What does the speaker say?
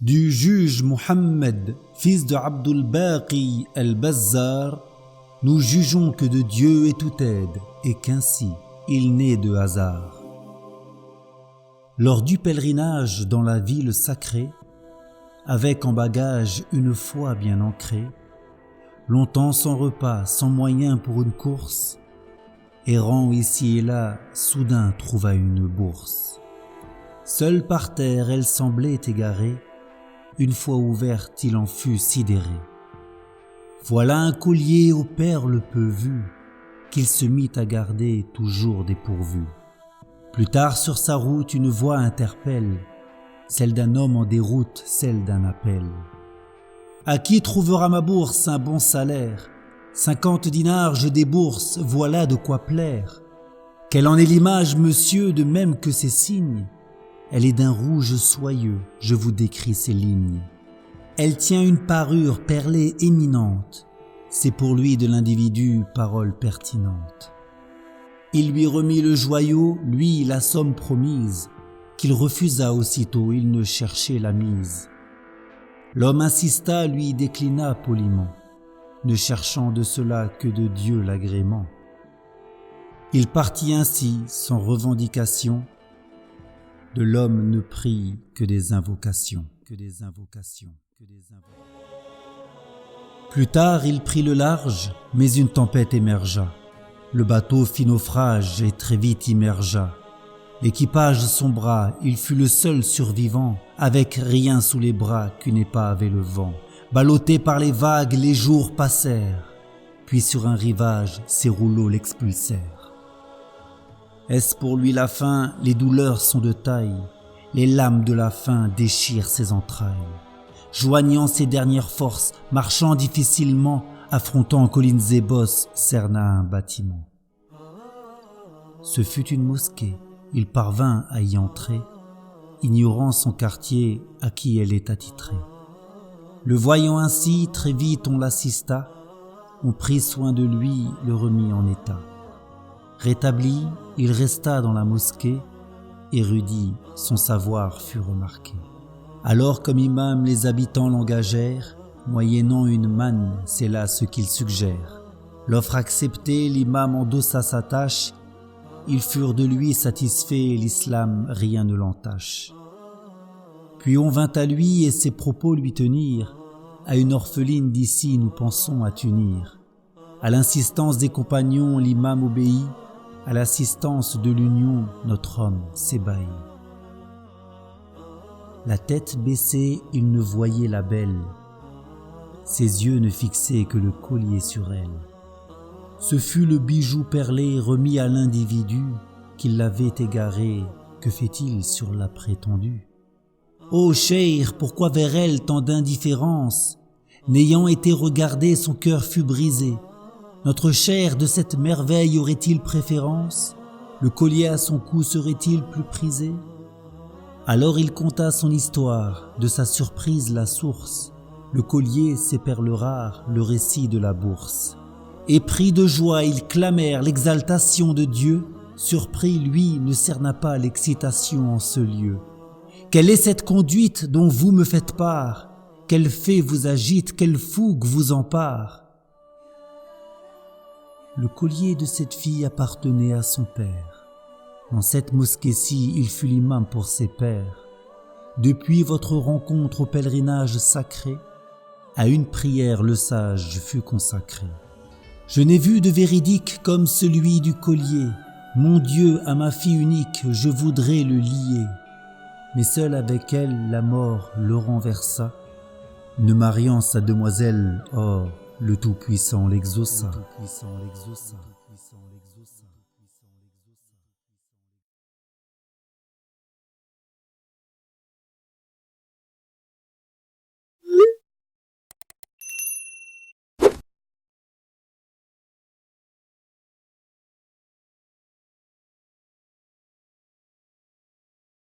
Du juge Muhammad, fils de Abdul Baqi al-Bazzar, nous jugeons que de Dieu est toute aide et qu'ainsi il n'est de hasard. Lors du pèlerinage dans la ville sacrée, avec en bagage une foi bien ancrée, longtemps sans repas, sans moyen pour une course, errant ici et là, soudain trouva une bourse. Seule par terre elle semblait égarée, une fois ouverte il en fut sidéré. Voilà un collier aux perles peu vues, qu'il se mit à garder toujours dépourvu. Plus tard sur sa route une voix interpelle, celle d'un homme en déroute, celle d'un appel. À qui trouvera ma bourse un bon salaire? 50 dinars je débourse, voilà de quoi plaire. Quelle en est l'image, monsieur, de même que ses signes? Elle est d'un rouge soyeux, je vous décris ses lignes. Elle tient une parure perlée éminente, c'est pour lui de l'individu parole pertinente. Il lui remit le joyau, lui la somme promise, qu'il refusa aussitôt, il ne cherchait la mise. L'homme insista, lui déclina poliment, ne cherchant de cela que de Dieu l'agrément. Il partit ainsi, sans revendication, de l'homme ne prit que des invocations. Plus tard, il prit le large, mais une tempête émergea. Le bateau fit naufrage et très vite immergea. L'équipage sombra, il fut le seul survivant, avec rien sous les bras qu'une épave et le vent. Ballotté par les vagues, les jours passèrent, puis sur un rivage, ses rouleaux l'expulsèrent. Est-ce pour lui la fin? Les douleurs sont de taille, les lames de la faim déchirent ses entrailles. Joignant ses dernières forces, marchant difficilement, affrontant collines et bosses, cerna un bâtiment. Ce fut une mosquée, il parvint à y entrer, ignorant son quartier à qui elle est attitrée. Le voyant ainsi, très vite on l'assista, on prit soin de lui, le remit en état. Rétabli, il resta dans la mosquée, érudit, son savoir fut remarqué. Alors comme imam les habitants l'engagèrent, moyennant une manne, c'est là ce qu'il suggère. L'offre acceptée, l'imam endossa sa tâche, ils furent de lui satisfaits, l'islam rien ne l'entache. Puis on vint à lui et ses propos lui tenir, à une orpheline d'ici nous pensons à t'unir. À l'insistance des compagnons, l'imam obéit, à l'assistance de l'union, notre homme s'ébahit. La tête baissée, il ne voyait la belle, ses yeux ne fixaient que le collier sur elle. Ce fut le bijou perlé remis à l'individu qui l'avait égaré, que fait-il sur la prétendue? Ô cheikh, pourquoi vers elle tant d'indifférence? N'ayant été regardé, son cœur fut brisé. Notre cher de cette merveille aurait-il préférence? Le collier à son cou serait-il plus prisé? Alors il conta son histoire, de sa surprise la source, le collier, ses perles rares, le récit de la bourse. Épris de joie, ils clamèrent l'exaltation de Dieu, surpris, lui, ne cerna pas l'excitation en ce lieu. Quelle est cette conduite dont vous me faites part? Quel fait vous agite, quelle fougue vous empare? Le collier de cette fille appartenait à son père. Dans cette mosquée-ci, il fut l'imam pour ses pairs. Depuis votre rencontre au pèlerinage sacré, à une prière le sage fut consacré. Je n'ai vu de véridique comme celui du collier. Mon Dieu, à ma fille unique, je voudrais le lier. Mais seul avec elle, la mort le renversa, ne mariant sa demoiselle, oh, le Tout-Puissant l'exauça.